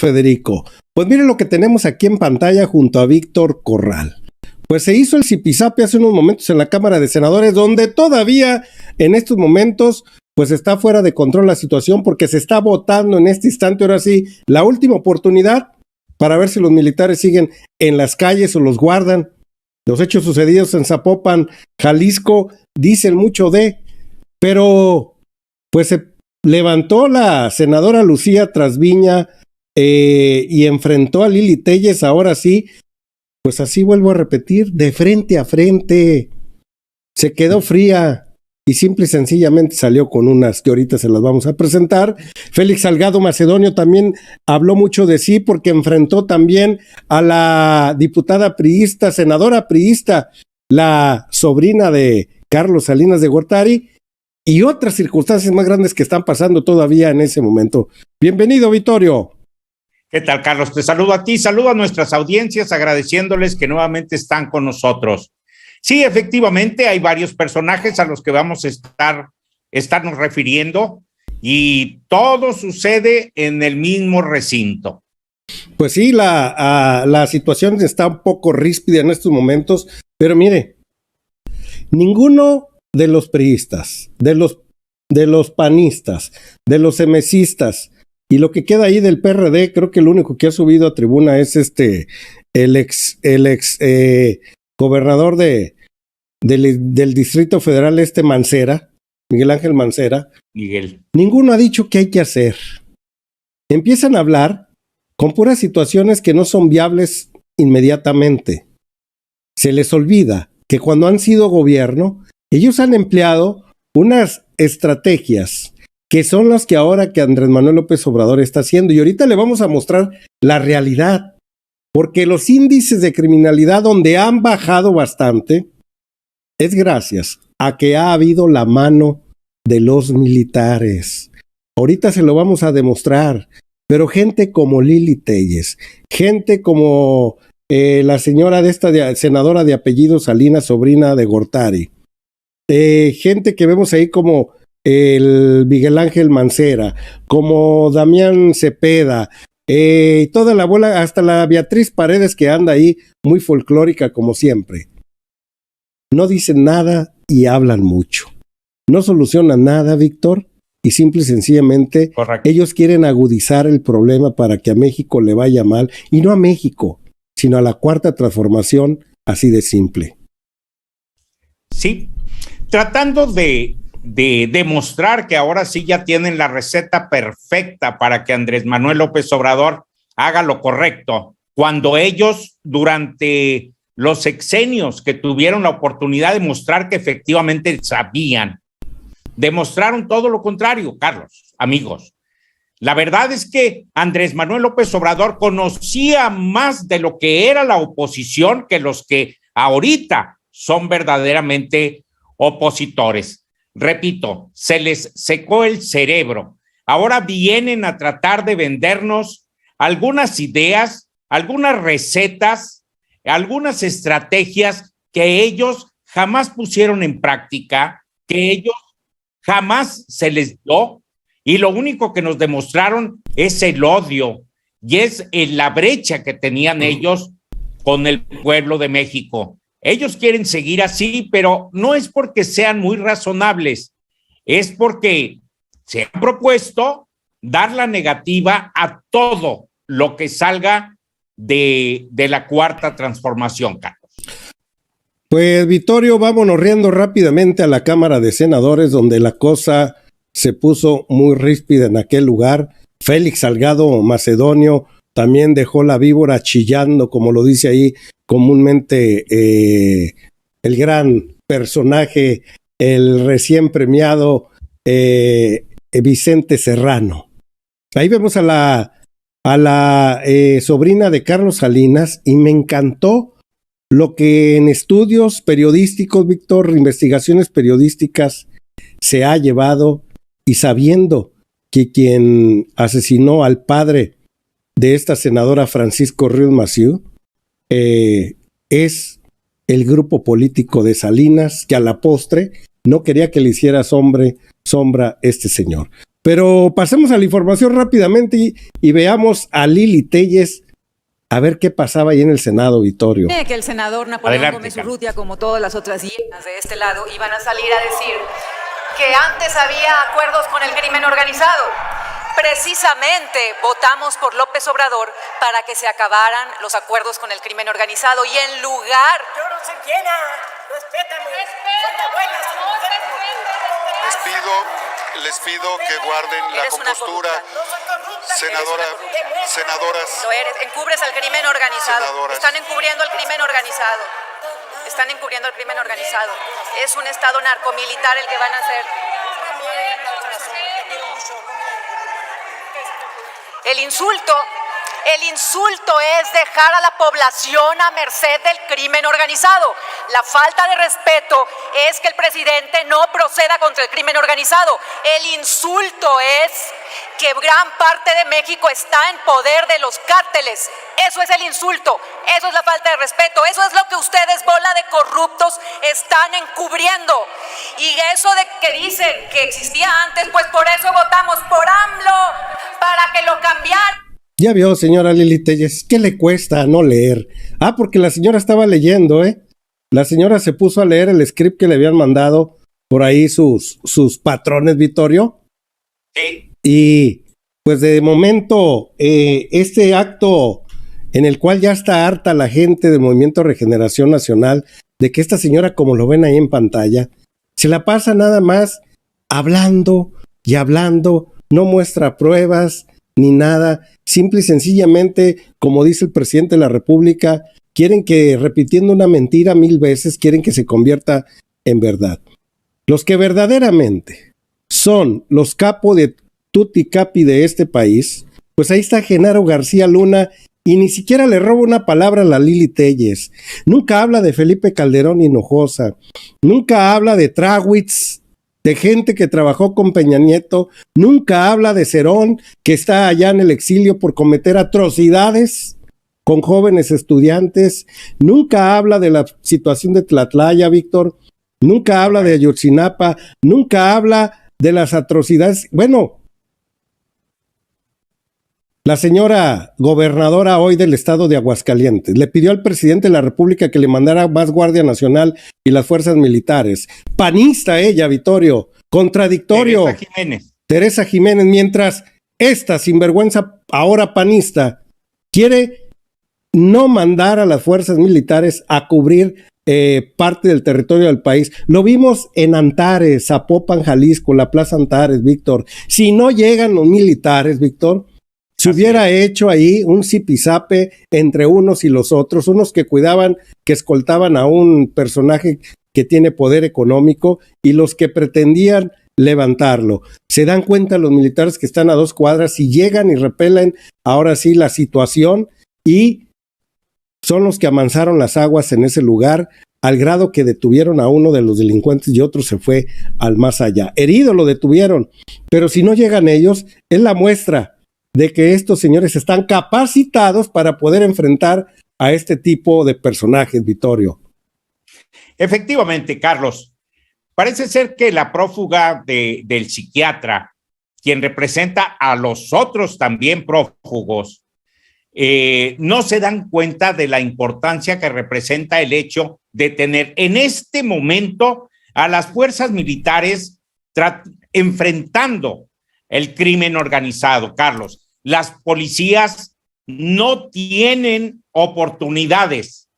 Federico. Pues miren lo que tenemos aquí en pantalla junto a Víctor Corral. Pues se hizo el zipizape hace unos momentos en la Cámara de Senadores, donde todavía en estos momentos pues está fuera de control la situación, porque se está votando en este instante, ahora sí, la última oportunidad para ver si los militares siguen en las calles o los guardan. Los hechos sucedidos en Zapopan, Jalisco, dicen mucho pero pues se levantó la senadora Lucía Trasviña y enfrentó a Lili Téllez, ahora sí, pues así vuelvo a repetir, de frente a frente. Se quedó fría y simple y sencillamente salió con unas que ahorita se las vamos a presentar. Félix Salgado Macedonio también habló mucho de sí, porque enfrentó también a la diputada priista, senadora priista, la sobrina de Carlos Salinas de Gortari, y otras circunstancias más grandes que están pasando todavía en ese momento. Bienvenido, Vittorio. ¿Qué tal, Carlos? Te saludo a ti, saludo a nuestras audiencias, agradeciéndoles que nuevamente están con nosotros. Sí, efectivamente, hay varios personajes a los que vamos a estarnos refiriendo, y todo sucede en el mismo recinto. Pues sí, la situación está un poco ríspida en estos momentos, pero mire, ninguno de los priistas, de los panistas, de los emesistas, y lo que queda ahí del PRD, creo que el único que ha subido a tribuna es el ex gobernador del Distrito Federal, Mancera, Miguel Ángel Mancera. Ninguno ha dicho qué hay que hacer. Empiezan a hablar con puras situaciones que no son viables inmediatamente. Se les olvida que cuando han sido gobierno, ellos han empleado unas estrategias que son las que ahora que Andrés Manuel López Obrador está haciendo. Y ahorita le vamos a mostrar la realidad, porque los índices de criminalidad, donde han bajado bastante, es gracias a que ha habido la mano de los militares. Ahorita se lo vamos a demostrar, pero gente como Lili Téllez, gente como la señora senadora de apellido Salinas, sobrina de Gortari, gente que vemos ahí como el Miguel Ángel Mancera, como Damián Cepeda, toda la bola, hasta la Beatriz Paredes, que anda ahí muy folclórica como siempre. No dicen nada y hablan mucho. No solucionan nada, Víctor, y simple y sencillamente ellos quieren agudizar el problema para que a México le vaya mal, y no a México, sino a la cuarta transformación, así de simple. Sí, tratando de demostrar que ahora sí ya tienen la receta perfecta para que Andrés Manuel López Obrador haga lo correcto, cuando ellos durante los sexenios que tuvieron la oportunidad de mostrar que efectivamente sabían, demostraron todo lo contrario, Carlos, amigos. La verdad es que Andrés Manuel López Obrador conocía más de lo que era la oposición que los que ahorita son verdaderamente opositores. Repito, se les secó el cerebro. Ahora vienen a tratar de vendernos algunas ideas, algunas recetas, algunas estrategias que ellos jamás pusieron en práctica, que ellos jamás se les dio, y lo único que nos demostraron es el odio y es la brecha que tenían ellos con el pueblo de México. Ellos quieren seguir así, pero no es porque sean muy razonables, es porque se han propuesto dar la negativa a todo lo que salga de la cuarta transformación, Carlos. Pues, Vittorio, vámonos riendo rápidamente a la Cámara de Senadores, donde la cosa se puso muy ríspida en aquel lugar. Félix Salgado Macedonio también dejó la víbora chillando, como lo dice ahí comúnmente el gran personaje, el recién premiado Vicente Serrano. Ahí vemos a la sobrina de Carlos Salinas, y me encantó lo que en estudios periodísticos, Víctor, investigaciones periodísticas, se ha llevado, y sabiendo que quien asesinó al padre de esta senadora, Francisco Ríos Massieu, es el grupo político de Salinas, que a la postre no quería que le hiciera sombra este señor. Pero pasemos a la información rápidamente y veamos a Lili Téllez a ver qué pasaba ahí en el Senado, Vittorio. Que el senador Napoleón Gómez Urrutia, como todas las otras hienas de este lado, iban a salir a decir que antes había acuerdos con el crimen organizado. Precisamente votamos por López Obrador para que se acabaran los acuerdos con el crimen organizado y en lugar... Yo no soy llena, respétame, soy la buena, soy una mujer como tú. Les pido que guarden la compostura. No soy corrupta. Senadoras. Lo eres, encubres al crimen organizado. Senadoras. Están encubriendo al crimen organizado. Están encubriendo al crimen organizado. Es un estado narcomilitar el que van a hacer. El insulto es dejar a la población a merced del crimen organizado. La falta de respeto es que el presidente no proceda contra el crimen organizado. El insulto es que gran parte de México está en poder de los cárteles. Eso es el insulto, eso es la falta de respeto, eso es lo que ustedes, bola de corruptos, están encubriendo. Y eso de que dicen que existía antes, pues por eso votamos por AMLO, para que lo cambiaran. Ya vio, señora Lili Téllez, ¿qué le cuesta no leer? Ah, porque la señora estaba leyendo, La señora se puso a leer el script que le habían mandado por ahí sus patrones, Vittorio. Sí. Y pues de momento, este acto en el cual ya está harta la gente del Movimiento Regeneración Nacional de que esta señora, como lo ven ahí en pantalla, se la pasa nada más hablando y hablando, no muestra pruebas ni nada, simple y sencillamente, como dice el presidente de la República, quieren que repitiendo una mentira 1000 veces, quieren que se convierta en verdad. Los que verdaderamente son los capos de tutti capi de este país, pues ahí está Genaro García Luna y ni siquiera le roba una palabra a la Lili Téllez. Nunca habla de Felipe Calderón Hinojosa, nunca habla de Trawitz, de gente que trabajó con Peña Nieto, nunca habla de Cerón, que está allá en el exilio por cometer atrocidades con jóvenes estudiantes, nunca habla de la situación de Tlatlaya, Víctor, nunca habla de Ayotzinapa, nunca habla de las atrocidades. Bueno, la señora gobernadora hoy del estado de Aguascalientes le pidió al presidente de la República que le mandara más Guardia Nacional y las fuerzas militares. Panista ella, Vittorio, contradictorio. Teresa Jiménez, mientras esta sinvergüenza, ahora panista, quiere no mandar a las fuerzas militares a cubrir parte del territorio del país. Lo vimos en Antares, Zapopan, Jalisco, la Plaza Antares, Víctor. Si no llegan los militares, Víctor, se hubiera hecho ahí un zipizape entre unos y los otros, unos que cuidaban, que escoltaban a un personaje que tiene poder económico y los que pretendían levantarlo. Se dan cuenta los militares que están a 2 cuadras y llegan y repelen ahora sí la situación y son los que amansaron las aguas en ese lugar al grado que detuvieron a uno de los delincuentes y otro se fue al más allá. Herido lo detuvieron, pero si no llegan ellos, es la muestra de que estos señores están capacitados para poder enfrentar a este tipo de personajes, Vittorio. Efectivamente, Carlos. Parece ser que la prófuga del psiquiatra, quien representa a los otros también prófugos, no se dan cuenta de la importancia que representa el hecho de tener en este momento a las fuerzas militares enfrentando el crimen organizado, Carlos. Las policías no tienen oportunidades,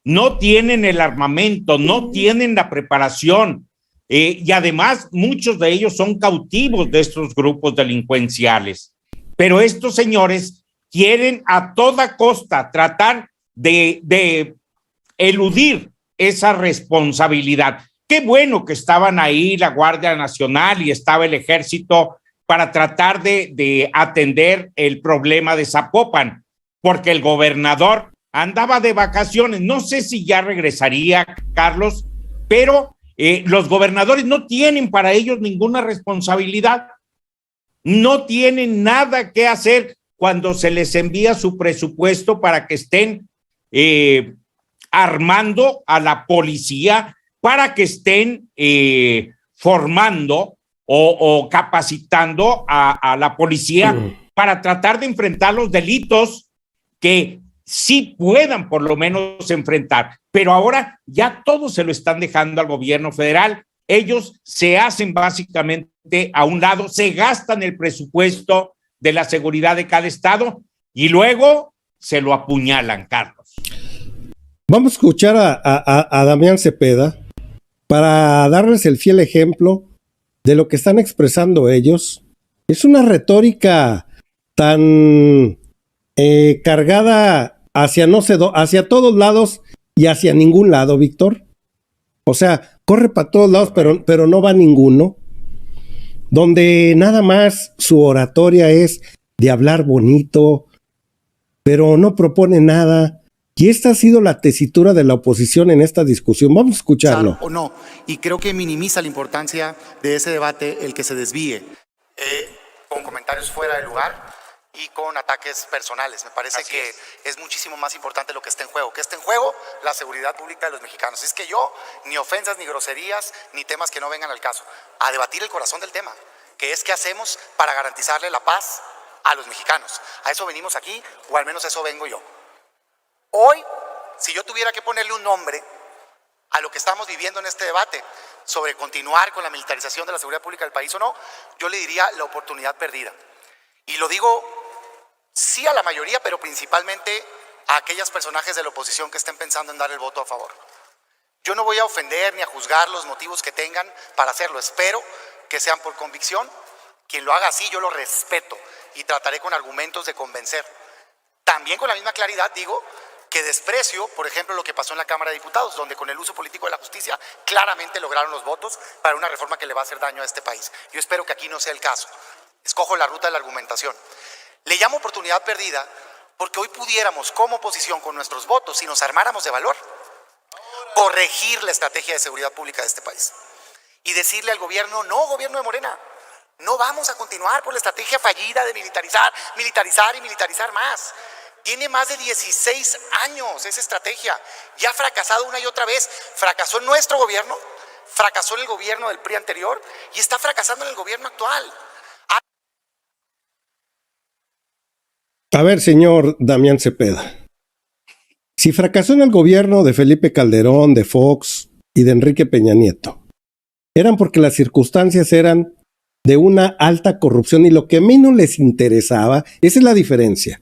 no tienen el armamento, no tienen la preparación y además muchos de ellos son cautivos de estos grupos delincuenciales. Pero estos señores quieren a toda costa tratar de eludir esa responsabilidad. Qué bueno que estaban ahí la Guardia Nacional y estaba el Ejército para tratar de atender el problema de Zapopan, porque el gobernador andaba de vacaciones. No sé si ya regresaría, Carlos, pero los gobernadores no tienen para ellos ninguna responsabilidad. No tienen nada que hacer cuando se les envía su presupuesto para que estén armando a la policía, para que estén formando o capacitando a la policía para tratar de enfrentar los delitos que sí puedan por lo menos enfrentar. Pero ahora ya todo se lo están dejando al gobierno federal. Ellos se hacen básicamente a un lado, se gastan el presupuesto de la seguridad de cada estado y luego se lo apuñalan, Carlos. Vamos a escuchar a Damián Cepeda para darles el fiel ejemplo de lo que están expresando ellos. Es una retórica tan cargada hacia hacia todos lados y hacia ningún lado, Víctor. O sea, corre para todos lados, pero no va a ninguno. Donde nada más su oratoria es de hablar bonito, pero no propone nada. Y esta ha sido la tesitura de la oposición en esta discusión. Vamos a escucharlo. O no, y creo que minimiza la importancia de ese debate el que se desvíe con comentarios fuera de lugar y con ataques personales. Me parece que es muchísimo más importante lo que está en juego. ¿Qué está en juego? La seguridad pública de los mexicanos. Es que yo, ni ofensas, ni groserías, ni temas que no vengan al caso. A debatir el corazón del tema, que es qué hacemos para garantizarle la paz a los mexicanos. A eso venimos aquí, o al menos eso vengo yo. Hoy, si yo tuviera que ponerle un nombre a lo que estamos viviendo en este debate sobre continuar con la militarización de la seguridad pública del país o no, yo le diría la oportunidad perdida. Y lo digo sí a la mayoría, pero principalmente a aquellos personajes de la oposición que estén pensando en dar el voto a favor. Yo no voy a ofender ni a juzgar los motivos que tengan para hacerlo. Espero que sean por convicción. Quien lo haga así, yo lo respeto y trataré con argumentos de convencer. También con la misma claridad digo que desprecio, por ejemplo, lo que pasó en la Cámara de Diputados, donde con el uso político de la justicia claramente lograron los votos para una reforma que le va a hacer daño a este país. Yo espero que aquí no sea el caso. Escojo la ruta de la argumentación. Le llamo oportunidad perdida porque hoy pudiéramos, como oposición, con nuestros votos, si nos armáramos de valor, corregir la estrategia de seguridad pública de este país. Y decirle al gobierno, no, gobierno de Morena, no vamos a continuar por la estrategia fallida de militarizar y militarizar más. Tiene más de 16 años esa estrategia. Ya ha fracasado una y otra vez. Fracasó en nuestro gobierno, fracasó en el gobierno del PRI anterior y está fracasando en el gobierno actual. A ver, señor Damián Cepeda. Si fracasó en el gobierno de Felipe Calderón, de Fox y de Enrique Peña Nieto, eran porque las circunstancias eran de una alta corrupción y lo que menos les interesaba, esa es la diferencia.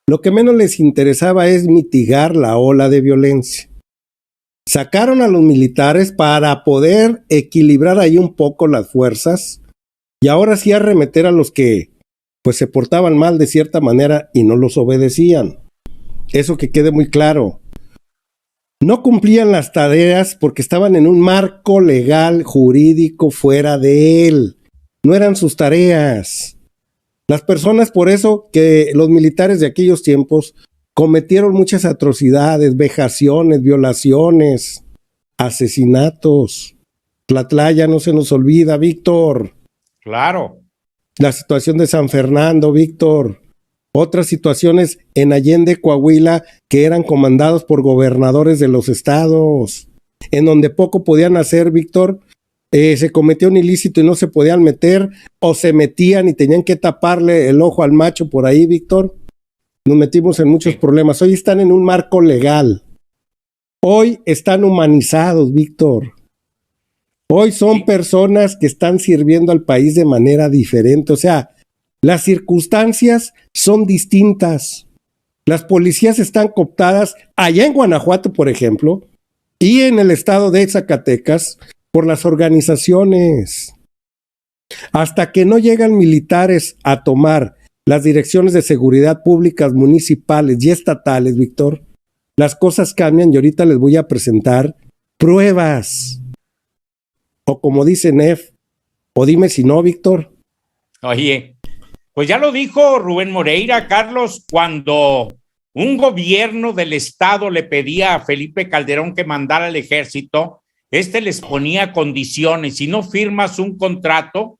Lo que menos les interesaba es mitigar la ola de violencia. Sacaron a los militares para poder equilibrar ahí un poco las fuerzas y ahora sí arremeter a los que pues se portaban mal de cierta manera y no los obedecían. Eso que quede muy claro. No cumplían las tareas porque estaban en un marco legal, jurídico, fuera de él. No eran sus tareas. Las personas, por eso que los militares de aquellos tiempos cometieron muchas atrocidades, vejaciones, violaciones, asesinatos. Tlatlaya no se nos olvida, Víctor. Claro. La situación de San Fernando, Víctor. Otras situaciones en Allende, Coahuila, que eran comandados por gobernadores de los estados, en donde poco podían hacer, Víctor. Se cometió un ilícito y no se podían meter, o se metían y tenían que taparle el ojo al macho por ahí, Víctor. Nos metimos en muchos problemas. Hoy están en un marco legal. Hoy están humanizados, Víctor. Hoy son personas que están sirviendo al país de manera diferente. O sea, las circunstancias son distintas. Las policías están cooptadas allá en Guanajuato, por ejemplo, y en el estado de Zacatecas, por las organizaciones. Hasta que no llegan militares a tomar las direcciones de seguridad públicas municipales y estatales, Víctor, las cosas cambian y ahorita les voy a presentar pruebas. O como dice Nef, o dime si no, Víctor. Oye, pues ya lo dijo Rubén Moreira, Carlos, cuando un gobierno del estado le pedía a Felipe Calderón que mandara al ejército, les ponía condiciones. Si no firmas un contrato,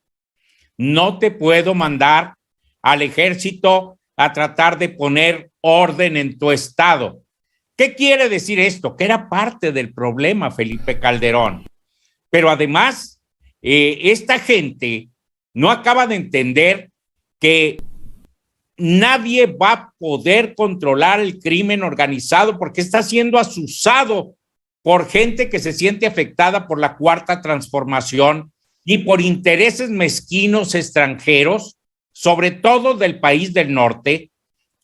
no te puedo mandar al ejército a tratar de poner orden en tu estado. ¿Qué quiere decir esto? Que era parte del problema Felipe Calderón. Pero además, esta gente no acaba de entender que nadie va a poder controlar el crimen organizado porque está siendo asusado por gente que se siente afectada por la Cuarta Transformación y por intereses mezquinos extranjeros, sobre todo del país del norte,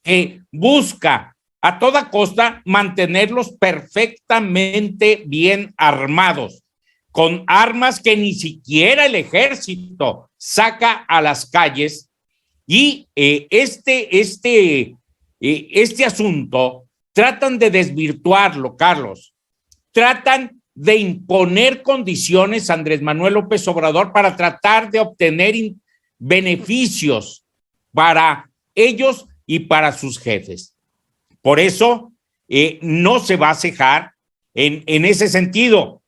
que busca a toda costa mantenerlos perfectamente bien armados, con armas que ni siquiera el ejército saca a las calles. Y este asunto tratan de desvirtuarlo, Carlos. Tratan de imponer condiciones a Andrés Manuel López Obrador para tratar de obtener beneficios para ellos y para sus jefes. Por eso no se va a cejar en ese sentido.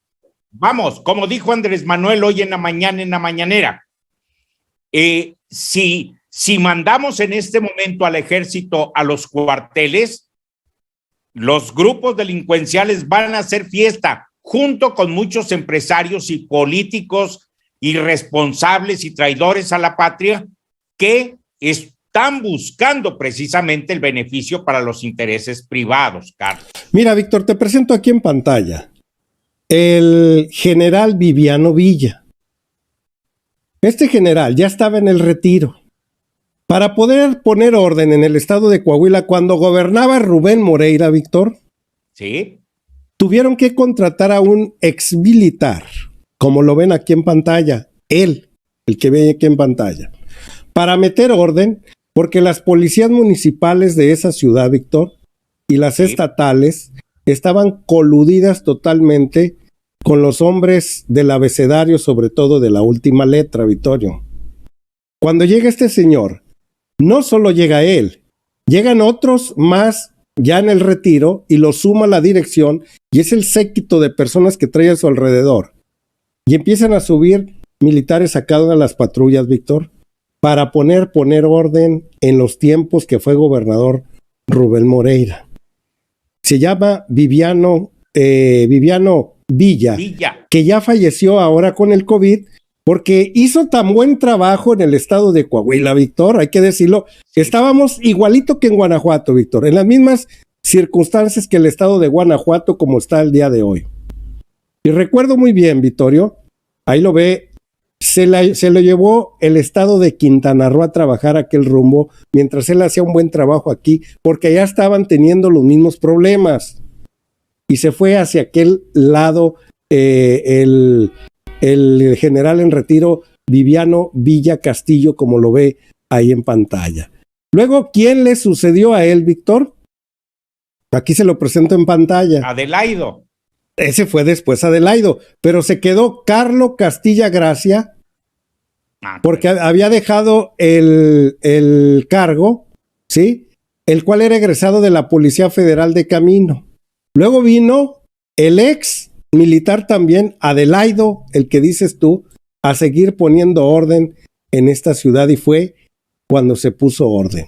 Vamos, como dijo Andrés Manuel hoy en la mañanera, si mandamos en este momento al ejército a los cuarteles, los grupos delincuenciales van a hacer fiesta junto con muchos empresarios y políticos irresponsables y traidores a la patria que están buscando precisamente el beneficio para los intereses privados, Carlos. Mira, Víctor, te presento aquí en pantalla el general Viviano Villa. Este general ya estaba en el retiro. Para poder poner orden en el estado de Coahuila, cuando gobernaba Rubén Moreira, Víctor, sí, tuvieron que contratar a un exmilitar, como lo ven aquí en pantalla, él, el que ve aquí en pantalla, para meter orden, porque las policías municipales de esa ciudad, Víctor, y las estatales estaban coludidas totalmente con los hombres del abecedario, sobre todo de la última letra, Vittorio. Cuando llega este señor, no solo llega él, llegan otros más ya en el retiro y lo suma la dirección y es el séquito de personas que trae a su alrededor. Y empiezan a subir militares a cada una de las patrullas, Víctor, para poner orden en los tiempos que fue gobernador Rubén Moreira. Se llama Viviano Villa, que ya falleció ahora con el COVID, porque hizo tan buen trabajo en el estado de Coahuila, Víctor, hay que decirlo. Estábamos igualito que en Guanajuato, Víctor, en las mismas circunstancias que el estado de Guanajuato como está el día de hoy. Y recuerdo muy bien, Vittorio, ahí lo ve, se lo llevó el estado de Quintana Roo a trabajar aquel rumbo, mientras él hacía un buen trabajo aquí, porque ya estaban teniendo los mismos problemas. Y se fue hacia aquel lado el general en retiro Viviano Villa Castillo, como lo ve ahí en pantalla. Luego, ¿quién le sucedió a él, Víctor? Aquí se lo presento en pantalla. Adelaido. Ese fue después Adelaido, pero se quedó Carlos Castilla Gracia, porque había dejado el cargo, ¿sí? El cual era egresado de la Policía Federal de Camino. Luego vino el ex militar también, Adelaido, el que dices tú, a seguir poniendo orden en esta ciudad, y fue cuando se puso orden.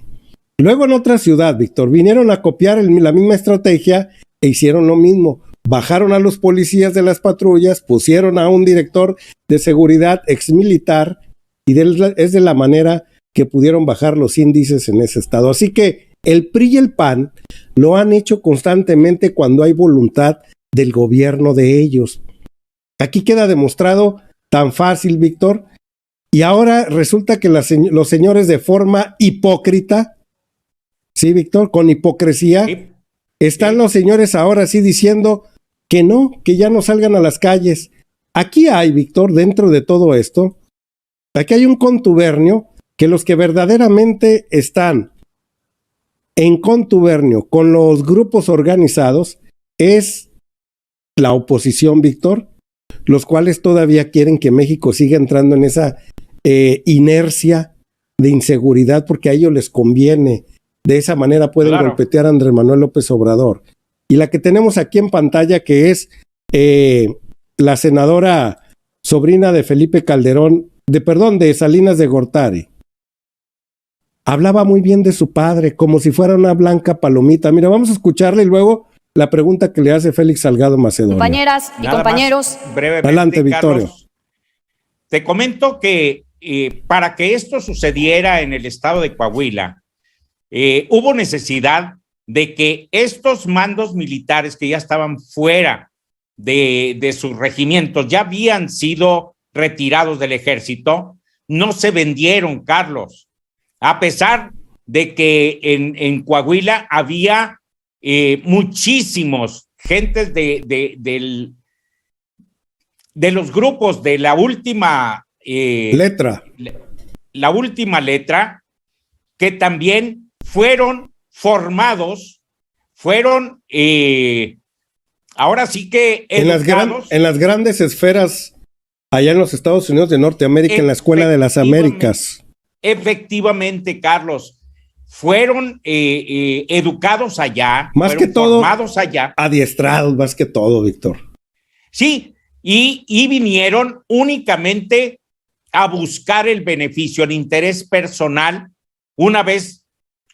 Luego en otra ciudad, Víctor, vinieron a copiar la misma estrategia e hicieron lo mismo. Bajaron a los policías de las patrullas, pusieron a un director de seguridad exmilitar, y es de la manera que pudieron bajar los índices en ese estado. Así que el PRI y el PAN lo han hecho constantemente cuando hay voluntad del gobierno de ellos. Aquí queda demostrado tan fácil, Víctor, y ahora resulta que los señores de forma hipócrita, sí, Víctor, con hipocresía, sí, están los señores ahora sí diciendo que no, que ya no salgan a las calles. Aquí hay, Víctor, dentro de todo esto, aquí hay un contubernio, que los que verdaderamente están en contubernio con los grupos organizados es la oposición, Víctor, los cuales todavía quieren que México siga entrando en esa inercia de inseguridad, porque a ellos les conviene. De esa manera pueden golpetear a Andrés Manuel López Obrador. Y la que tenemos aquí en pantalla, que es la senadora sobrina de Felipe Calderón, de Salinas de Gortari. Hablaba muy bien de su padre, como si fuera una blanca palomita. Mira, vamos a escucharle y luego la pregunta que le hace Félix Salgado Macedonio. Compañeras y compañeros. Brevemente, adelante, Victorio. Te comento que para que esto sucediera en el estado de Coahuila, hubo necesidad de que estos mandos militares que ya estaban fuera de sus regimientos, ya habían sido retirados del ejército, no se vendieron, Carlos, a pesar de que en Coahuila había muchísimos gentes de los grupos de la última letra. La última letra, que también fueron formados, fueron ahora sí que educados. En las grandes esferas allá en los Estados Unidos de Norteamérica, en la Escuela de las Américas. Efectivamente, Carlos, fueron educados allá, más fueron que todo, formados allá. Adiestrados, más que todo, Víctor. Sí, y vinieron únicamente a buscar el beneficio, el interés personal, una vez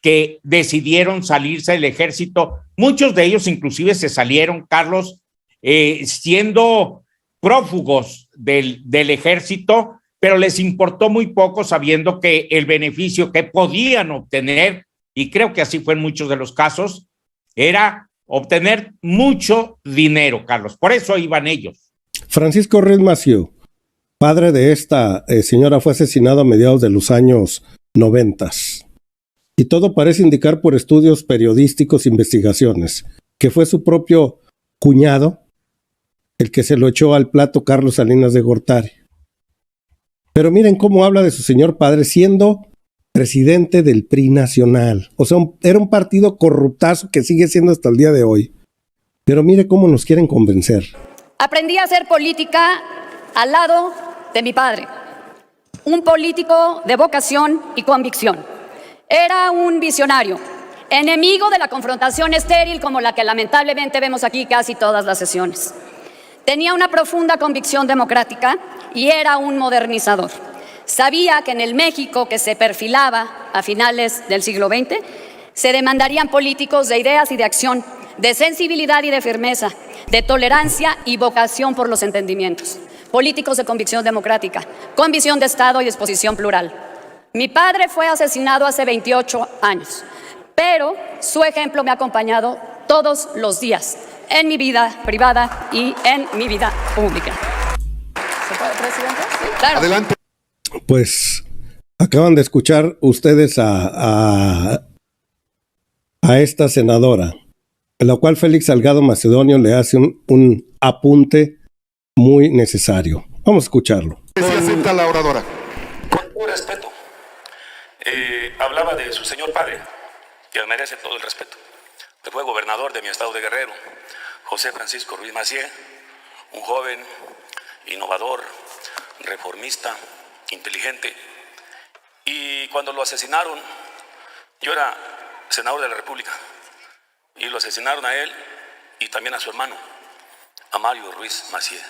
que decidieron salirse del ejército. Muchos de ellos inclusive se salieron, Carlos, siendo prófugos del ejército, pero les importó muy poco, sabiendo que el beneficio que podían obtener, y creo que así fue en muchos de los casos, era obtener mucho dinero, Carlos. Por eso iban ellos. Francisco Ruiz Massieu, padre de esta señora, fue asesinado a mediados de los años 90. Y todo parece indicar por estudios periodísticos e investigaciones que fue su propio cuñado el que se lo echó al plato Carlos Salinas de Gortari. Pero miren cómo habla de su señor padre siendo presidente del PRI nacional. O sea, era un partido corruptazo que sigue siendo hasta el día de hoy. Pero mire cómo nos quieren convencer. Aprendí a hacer política al lado de mi padre, un político de vocación y convicción. Era un visionario, enemigo de la confrontación estéril como la que lamentablemente vemos aquí casi todas las sesiones. Tenía una profunda convicción democrática y era un modernizador. Sabía que en el México que se perfilaba a finales del siglo XX se demandarían políticos de ideas y de acción, de sensibilidad y de firmeza, de tolerancia y vocación por los entendimientos. Políticos de convicción democrática, con visión de Estado y exposición plural. Mi padre fue asesinado hace 28 años, pero su ejemplo me ha acompañado todos los días en mi vida privada y en mi vida pública. ¿Se puede, presidente? Sí, claro. Adelante. Pues acaban de escuchar ustedes a esta senadora, en la cual Félix Salgado Macedonio le hace un apunte muy necesario. Vamos a escucharlo. Sí, acepta la oradora. Con todo respeto. Hablaba de su señor padre, que merece todo el respeto. Que fue gobernador de mi estado de Guerrero, José Francisco Ruiz Massieu, un joven innovador, reformista, inteligente. Y cuando lo asesinaron, yo era senador de la República, y lo asesinaron a él y también a su hermano, a Mario Ruiz Massieu,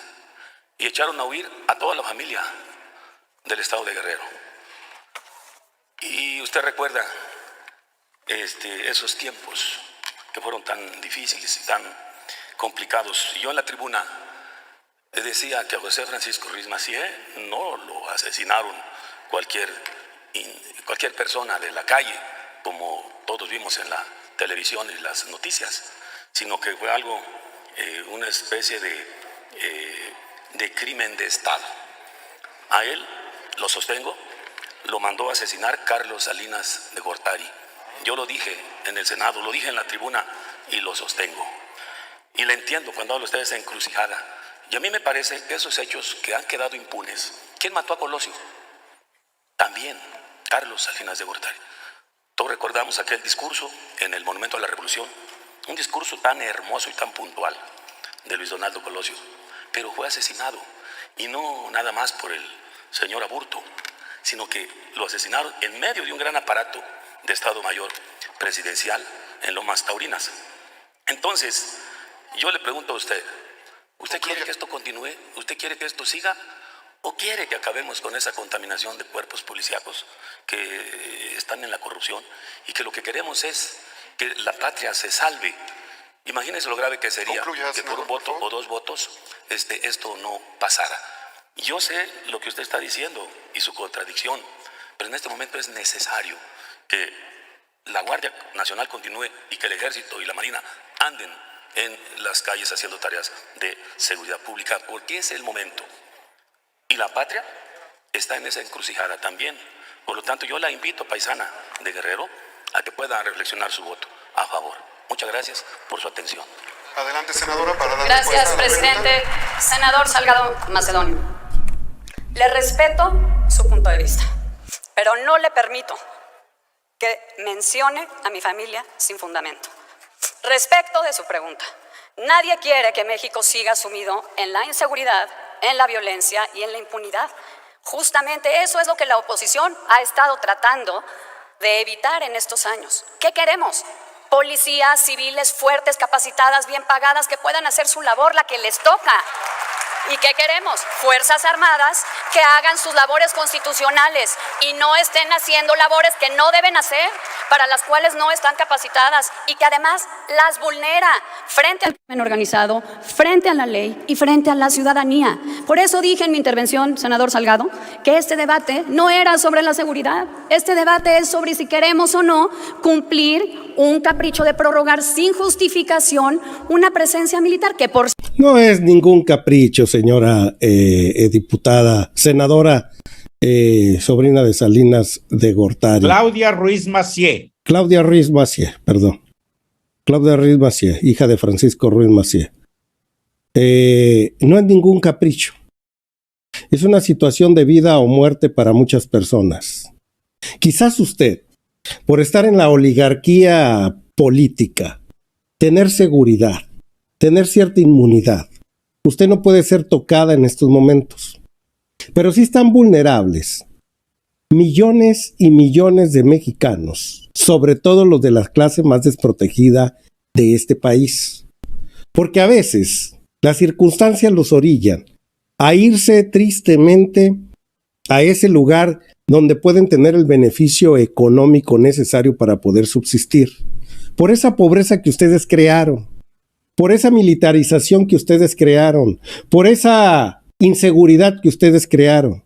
y echaron a huir a toda la familia del estado de Guerrero. Y usted recuerda esos tiempos que fueron tan difíciles y tan complicados. Y yo en la tribuna decía que a José Francisco Ruiz Massieu no lo asesinaron cualquier persona de la calle, como todos vimos en la televisión y las noticias, sino que fue algo, una especie de crimen de Estado. A él, lo sostengo, lo mandó a asesinar Carlos Salinas de Gortari. Yo lo dije en el Senado, lo dije en la tribuna y lo sostengo. Y le entiendo cuando habla usted de esa encrucijada. Y a mí me parece que esos hechos que han quedado impunes. ¿Quién mató a Colosio? También Carlos Salinas de Gortari. Todos recordamos aquel discurso en el Monumento a la Revolución, un discurso tan hermoso y tan puntual de Luis Donaldo Colosio, pero fue asesinado, y no nada más por el señor Aburto, sino que lo asesinaron en medio de un gran aparato de Estado Mayor presidencial en Lomas Taurinas. Entonces, yo le pregunto a usted, ¿usted quiere que esto continúe? ¿Usted quiere que esto siga? ¿O quiere que acabemos con esa contaminación de cuerpos policíacos que están en la corrupción y que lo que queremos es que la patria se salve? Imagínese lo grave que sería que por un voto o dos votos esto no pasara. Yo sé lo que usted está diciendo y su contradicción, pero en este momento es necesario que la Guardia Nacional continúe y que el Ejército y la Marina anden en las calles haciendo tareas de seguridad pública, porque es el momento. Y la patria está en esa encrucijada también. Por lo tanto, yo la invito, paisana de Guerrero, a que pueda reflexionar su voto a favor. Muchas gracias por su atención. Adelante, senadora, para dar Gracias, respuesta a la presidente. pregunta. Senador Salgado Macedonio, le respeto su punto de vista, pero no le permito que mencione a mi familia sin fundamento. Respecto de su pregunta, nadie quiere que México siga sumido en la inseguridad, en la violencia y en la impunidad. Justamente eso es lo que la oposición ha estado tratando de evitar en estos años. ¿Qué queremos? Policías civiles fuertes, capacitadas, bien pagadas, que puedan hacer su labor, la que les toca. ¿Y qué queremos? Fuerzas Armadas que hagan sus labores constitucionales y no estén haciendo labores que no deben hacer, para las cuales no están capacitadas y que además las vulnera frente al crimen organizado, frente a la ley y frente a la ciudadanía. Por eso dije en mi intervención, senador Salgado, que este debate no era sobre la seguridad. Este debate es sobre si queremos o no cumplir un capricho de prorrogar sin justificación una presencia militar que por... No es ningún capricho, señora diputada, senadora, sobrina de Salinas de Gortari. Claudia Ruiz Massieu. Claudia Ruiz Massieu, perdón. Claudia Ruiz Massieu, hija de Francisco Ruiz Massieu. No es ningún capricho. Es una situación de vida o muerte para muchas personas. Quizás usted, por estar en la oligarquía política, tener seguridad, tener cierta inmunidad, usted no puede ser tocada en estos momentos. Pero sí están vulnerables millones y millones de mexicanos, sobre todo los de la clase más desprotegida de este país. Porque a veces las circunstancias los orillan a irse tristemente a ese lugar donde pueden tener el beneficio económico necesario para poder subsistir. Por esa pobreza que ustedes crearon, por esa militarización que ustedes crearon, por esa inseguridad que ustedes crearon.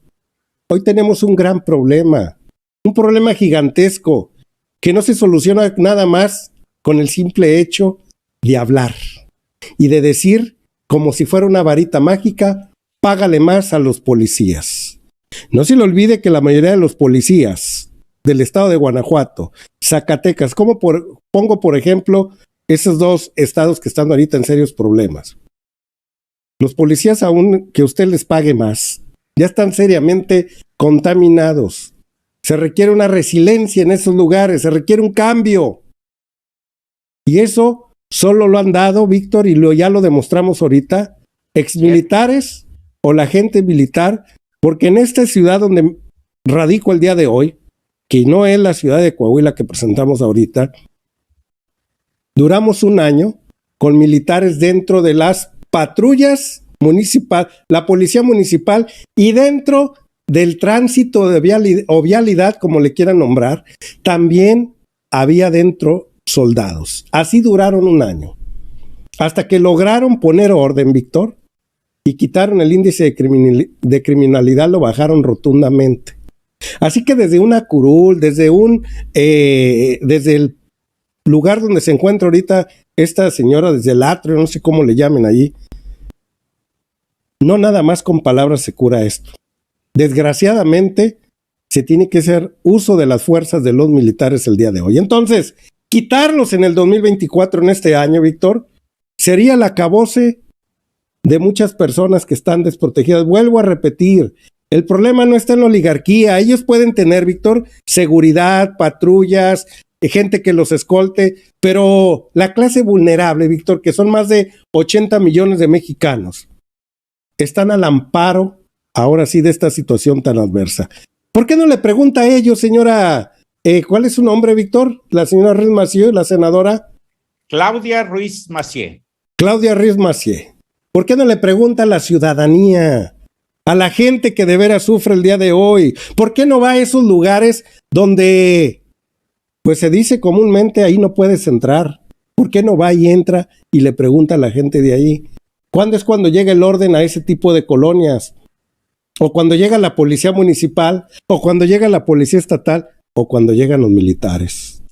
Hoy tenemos un gran problema, un problema gigantesco, que no se soluciona nada más con el simple hecho de hablar y de decir, como si fuera una varita mágica, págale más a los policías. No se le olvide que la mayoría de los policías del estado de Guanajuato, Zacatecas, pongo por ejemplo esos dos estados que están ahorita en serios problemas. Los policías, aún que usted les pague más, ya están seriamente contaminados. Se requiere una resiliencia en esos lugares, se requiere un cambio. Y eso solo lo han dado, Víctor, y ya lo demostramos ahorita, exmilitares o la gente militar, porque en esta ciudad donde radico el día de hoy, que no es la ciudad de Coahuila que presentamos ahorita, duramos un año con militares dentro de las patrullas municipal, la policía municipal, y dentro del tránsito de vialidad, como le quieran nombrar, también había dentro soldados. Así duraron un año, hasta que lograron poner orden, Víctor, y quitaron el índice de criminalidad, lo bajaron rotundamente. Así que desde una curul, desde el lugar donde se encuentra ahorita esta señora, desde el atrio, no sé cómo le llamen allí, no nada más con palabras se cura esto. Desgraciadamente, se tiene que hacer uso de las fuerzas de los militares el día de hoy. Entonces, quitarlos en el 2024, en este año, Víctor, sería el acabose de muchas personas que están desprotegidas. Vuelvo a repetir, el problema no está en la oligarquía. Ellos pueden tener, Víctor, seguridad, patrullas, gente que los escolte, pero la clase vulnerable, Víctor, que son más de 80 millones de mexicanos, están al amparo, ahora sí, de esta situación tan adversa. ¿Por qué no le pregunta a ellos, señora, cuál es su nombre, Víctor? La señora Ruiz Massieu, la senadora. Claudia Ruiz Massieu. Claudia Ruiz Massieu. ¿Por qué no le pregunta a la ciudadanía, a la gente que de veras sufre el día de hoy? ¿Por qué no va a esos lugares donde, pues se dice comúnmente, ahí no puedes entrar? ¿Por qué no va y entra y le pregunta a la gente de ahí? ¿Cuándo es cuando llega el orden a ese tipo de colonias? o cuando llega la policía municipal, o cuando llega la policía estatal, o cuando llegan los militares.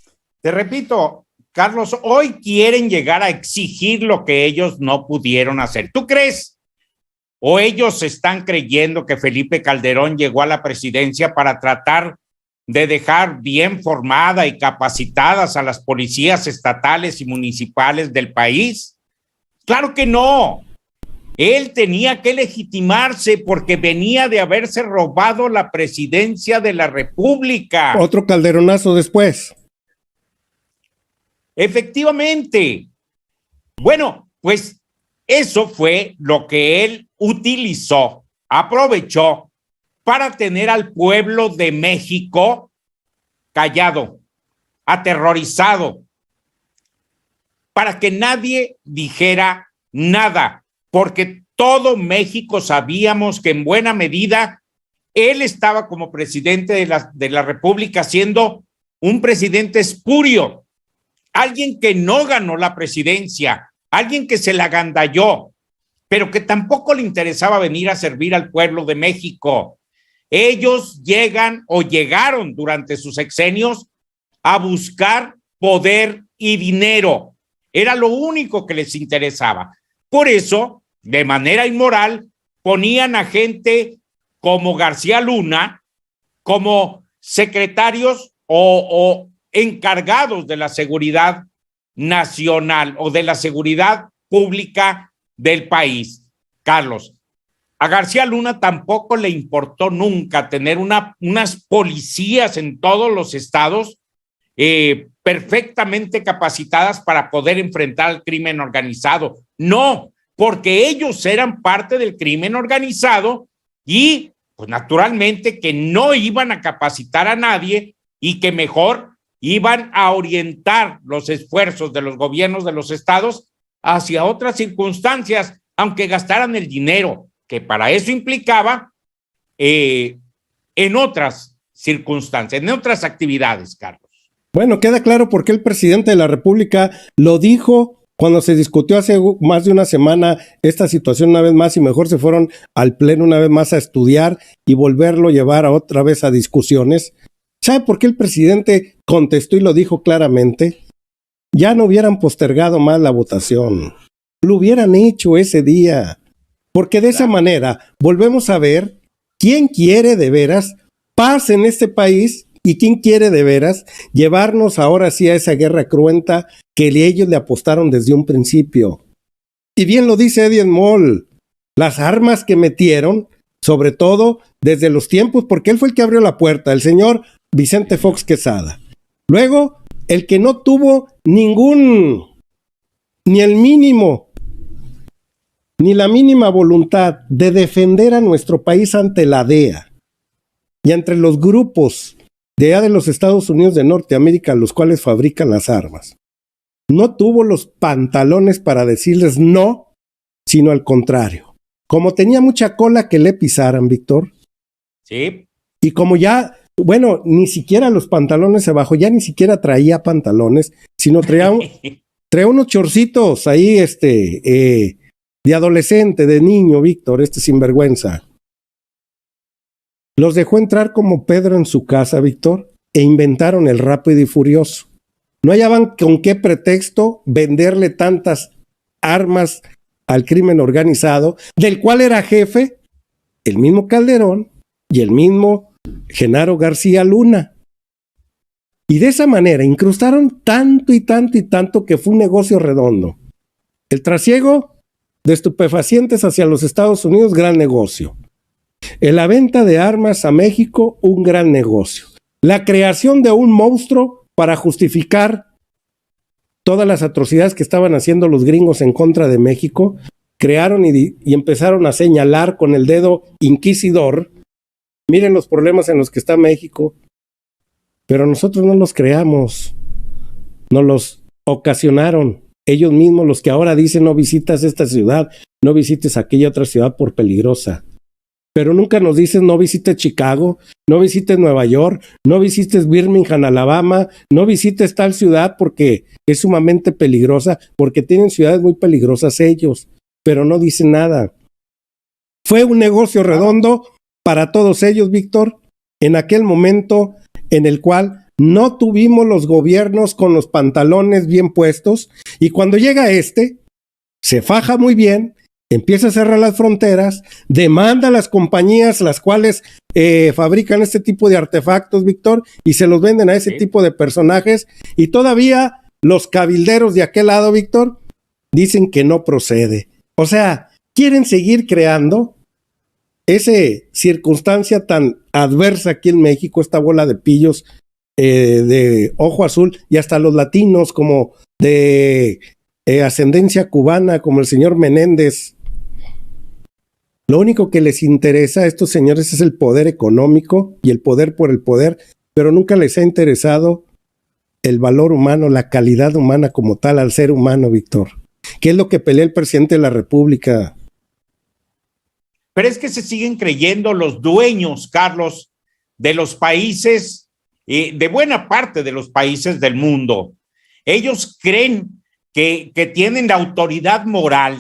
Te repito, Carlos, hoy quieren llegar a exigir lo que ellos no pudieron hacer. ¿Tú crees? ¿O ellos están creyendo que Felipe Calderón llegó a la presidencia para tratar de dejar bien formada y capacitadas a las policías estatales y municipales del país? Claro que no. Él tenía que legitimarse porque venía de haberse robado la presidencia de la República. Otro calderonazo después. Efectivamente. Bueno, pues eso fue lo que él utilizó, aprovechó para tener al pueblo de México callado, aterrorizado, para que nadie dijera nada, porque todo México sabíamos que en buena medida él estaba como presidente de la República siendo un presidente espurio, alguien que no ganó la presidencia, alguien que se la agandalló, pero que tampoco le interesaba venir a servir al pueblo de México. Ellos llegan o llegaron durante sus sexenios a buscar poder y dinero. Era lo único que les interesaba. Por eso, de manera inmoral, ponían a gente como García Luna como secretarios o encargados de la seguridad nacional o de la seguridad pública del país. Carlos, a García Luna tampoco le importó nunca tener unas policías en todos los estados perfectamente capacitadas para poder enfrentar al crimen organizado. No, porque ellos eran parte del crimen organizado y pues naturalmente que no iban a capacitar a nadie y que mejor iban a orientar los esfuerzos de los gobiernos de los estados hacia otras circunstancias, aunque gastaran el dinero, que para eso implicaba en otras circunstancias, en otras actividades, Carlos. Bueno, queda claro por qué el presidente de la República lo dijo cuando se discutió hace más de una semana esta situación una vez más y mejor se fueron al pleno una vez más a estudiar y volverlo a llevar otra vez a discusiones. ¿Sabe por qué el presidente contestó y lo dijo claramente? Ya no hubieran postergado más la votación. Lo hubieran hecho ese día. Porque de esa manera volvemos a ver quién quiere de veras paz en este país y quién quiere de veras llevarnos ahora sí a esa guerra cruenta que ellos le apostaron desde un principio. Y bien lo dice Eddie Moll, las armas que metieron, sobre todo desde los tiempos, porque él fue el que abrió la puerta, el señor Vicente Fox Quesada. Luego, el que no tuvo ni el mínimo, ni la mínima voluntad de defender a nuestro país ante la DEA y entre los grupos de allá de los Estados Unidos de Norteamérica, los cuales fabrican las armas. No tuvo los pantalones para decirles no, sino al contrario. Como tenía mucha cola que le pisaran, Víctor. Sí. Y como ya, bueno, ni siquiera los pantalones abajo, ya ni siquiera traía pantalones, sino traía unos chorcitos ahí, de adolescente, de niño, Víctor, sinvergüenza. Los dejó entrar como Pedro en su casa, Víctor, e inventaron el Rápido y Furioso. No hallaban con qué pretexto venderle tantas armas al crimen organizado, del cual era jefe el mismo Calderón y el mismo Genaro García Luna. Y de esa manera incrustaron tanto y tanto y tanto que fue un negocio redondo. El trasiego de estupefacientes hacia los Estados Unidos, gran negocio. La venta de armas a México, un gran negocio. La creación de un monstruo para justificar todas las atrocidades que estaban haciendo los gringos en contra de México, crearon y empezaron a señalar con el dedo inquisidor, miren los problemas en los que está México, pero nosotros no los creamos, nos los ocasionaron ellos mismos, los que ahora dicen no visitas esta ciudad, no visites aquella otra ciudad por peligrosa. Pero nunca nos dicen no visites Chicago, no visites Nueva York, no visites Birmingham, Alabama, no visites tal ciudad porque es sumamente peligrosa, porque tienen ciudades muy peligrosas ellos, pero no dicen nada. Fue un negocio redondo para todos ellos, Víctor, en aquel momento en el cual no tuvimos los gobiernos con los pantalones bien puestos, y cuando llega se faja muy bien, empieza a cerrar las fronteras, demanda a las compañías las cuales fabrican este tipo de artefactos, Víctor, y se los venden a ese tipo de personajes, y todavía los cabilderos de aquel lado, Víctor, dicen que no procede. O sea, quieren seguir creando esa circunstancia tan adversa aquí en México, esta bola de pillos de ojo azul, y hasta los latinos como de ascendencia cubana, como el señor Menéndez. Lo único que les interesa a estos señores es el poder económico y el poder por el poder, pero nunca les ha interesado el valor humano, la calidad humana como tal al ser humano, Víctor. ¿Qué es lo que pelea el presidente de la República? Pero es que se siguen creyendo los dueños, Carlos, de los países, de buena parte de los países del mundo. Ellos creen que tienen la autoridad moral,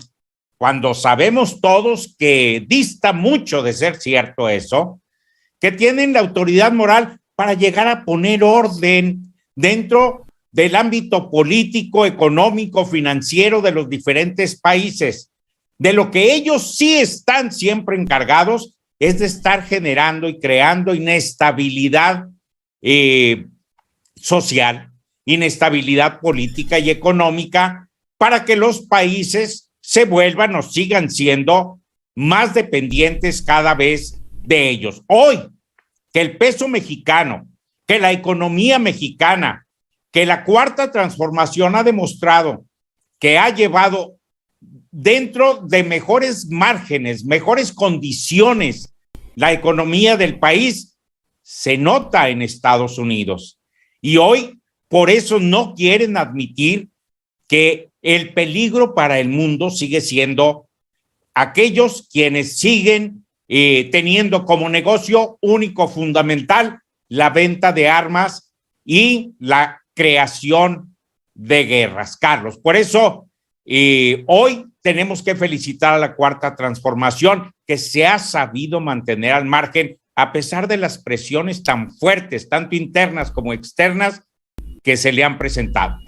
cuando sabemos todos que dista mucho de ser cierto eso, que tienen la autoridad moral para llegar a poner orden dentro del ámbito político, económico, financiero de los diferentes países. De lo que ellos sí están siempre encargados es de estar generando y creando inestabilidad social, inestabilidad política y económica para que los países se vuelvan o sigan siendo más dependientes cada vez de ellos. Hoy, que el peso mexicano, que la economía mexicana, que la Cuarta Transformación ha demostrado que ha llevado dentro de mejores márgenes, mejores condiciones, la economía del país, se nota en Estados Unidos. Y hoy, por eso no quieren admitir que el peligro para el mundo sigue siendo aquellos quienes siguen teniendo como negocio único fundamental la venta de armas y la creación de guerras, Carlos. Por eso hoy tenemos que felicitar a la Cuarta Transformación, que se ha sabido mantener al margen a pesar de las presiones tan fuertes, tanto internas como externas, que se le han presentado.